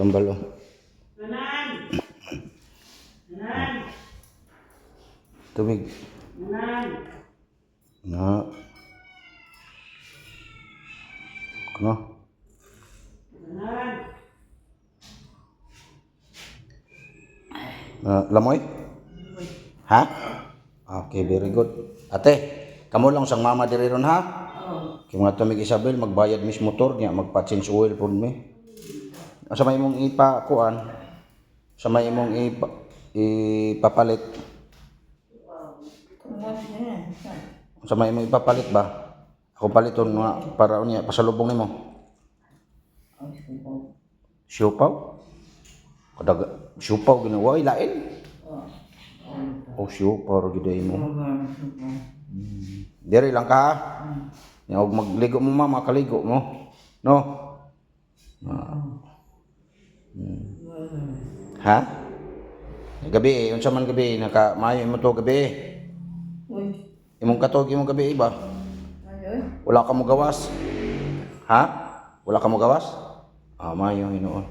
Tambal oh. Nanan! Nanan! Tubig. Nanan! Na. Ano? Nanan! Lamoy? Ha? Okay, very good. Ate, kamo lang sang mama diri ron ha? Oo. Kaya nga tumig Isabel, magbayad mis motor niya, magpa-change oil po mi. Sa may mong ipakuan, sa may mong ipapalit. Sa may mong ipapalit ba? Ako paliton nga para niya pasalubong nimo. Siupaw? Kadag siupaw ginawa lain. Oh, siupaw giday mo. Diri lang ka ha. Yang magligo mo mama, kaligo mo. No? Ha? Gabi, unsa man gabi naka maayo mo to gabi. Imong katog imong gabi ba? Wala ka mo gawas. Ha? Wala ka mo gawas? Ah, maayo hinuon.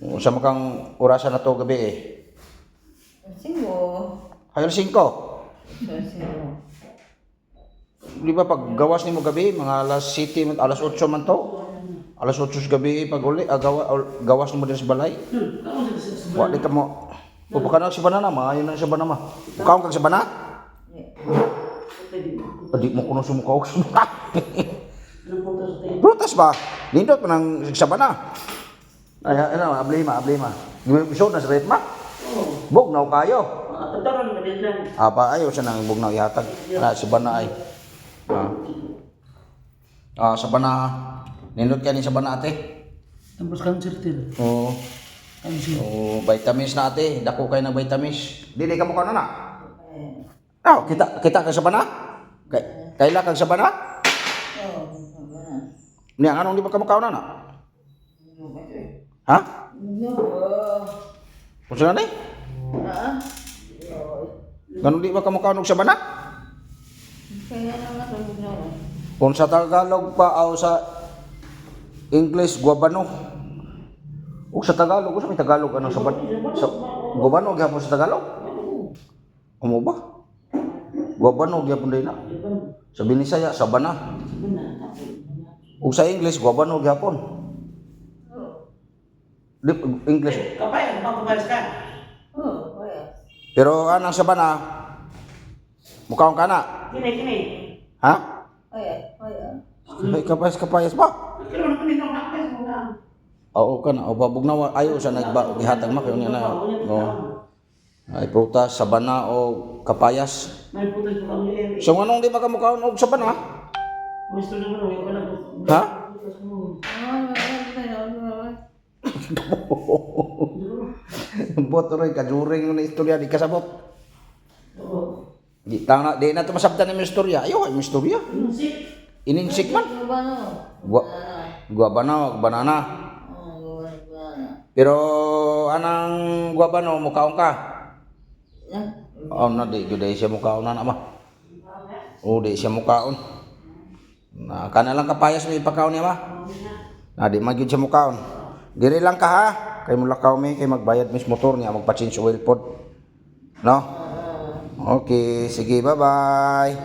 Unsa man kang orasan na to gabi eh? 5. Hayon 5. Di ba pag gawas nimo gabi, mga alas 7, alas 8 man to? Alas 8 gabi pag uli, gawas mo din sa balay. Wa di ka mo. Pupuka na si banana, maayo na si banana. Bukaw kag si banana? Padi mo kuno sumukaw sa banana. Prutas ba? Nindot pa ng sa banana. Ay, ano, ablima. Gimisod na sa ritma? Bugnaw kayo. Tataran ka din lang. Apa ayaw siya nang bugnaw ihatag. Si banana ay. Sa banana. Nindot ka ni sa banana ate. Tapos cancer din. Oo. Cancer. Oh, vitamins na ate. Dako kayo ng vitamins. Dili ka mo ka na. Oh, kita ka sa bana? Kaila kag sa bana? Niya anong di ba ka makaw na? Ha? Unsa na ni? Ganun di ba ka makaw sa bana? Kung sa Tagalog pa o sa English, guabano. O sa Tagalog, sa may Tagalog, ano sa guabano, gyapon sa Tagalog? Amo ba? Guabano, gyapon din na. Sa Binisaya, sabana. O sa English, guabano, gyapon. English. Kapay, magpapalis ka. Pero anang sabana, mukhang ka na. Kini. Ha? Kapayas ba? Kailan na kanina nakapes mo na. Oo ka na. O babog na ayaw siya nagbihatag mak. Yun na. Ay prutas, sabana o kapayas. May putas mo kami. So anong di makamukhaon og sabana? Gusto naman, huwag ka na. Ha? Putas mo. Boto rin, kajuring na istorya, di kasabot. Oo. Di na ito masabtan ng istorya. Ayaw, ay istorya. Insik. Ininsik man. Guabano, banana. Pero anang guabano, mukhaon ka? Oh, na di gyud siya mukhaon na naman. Oh, di siya mukhaon. Na kana lang kapayas mo ipakaon niya ba? Na di magyud siya mukhaon. Diri lang ka ha. Kay mulakaw mi kay magbayad mis motor niya, magpa-change oil pod. No? Okay, sige, bye-bye.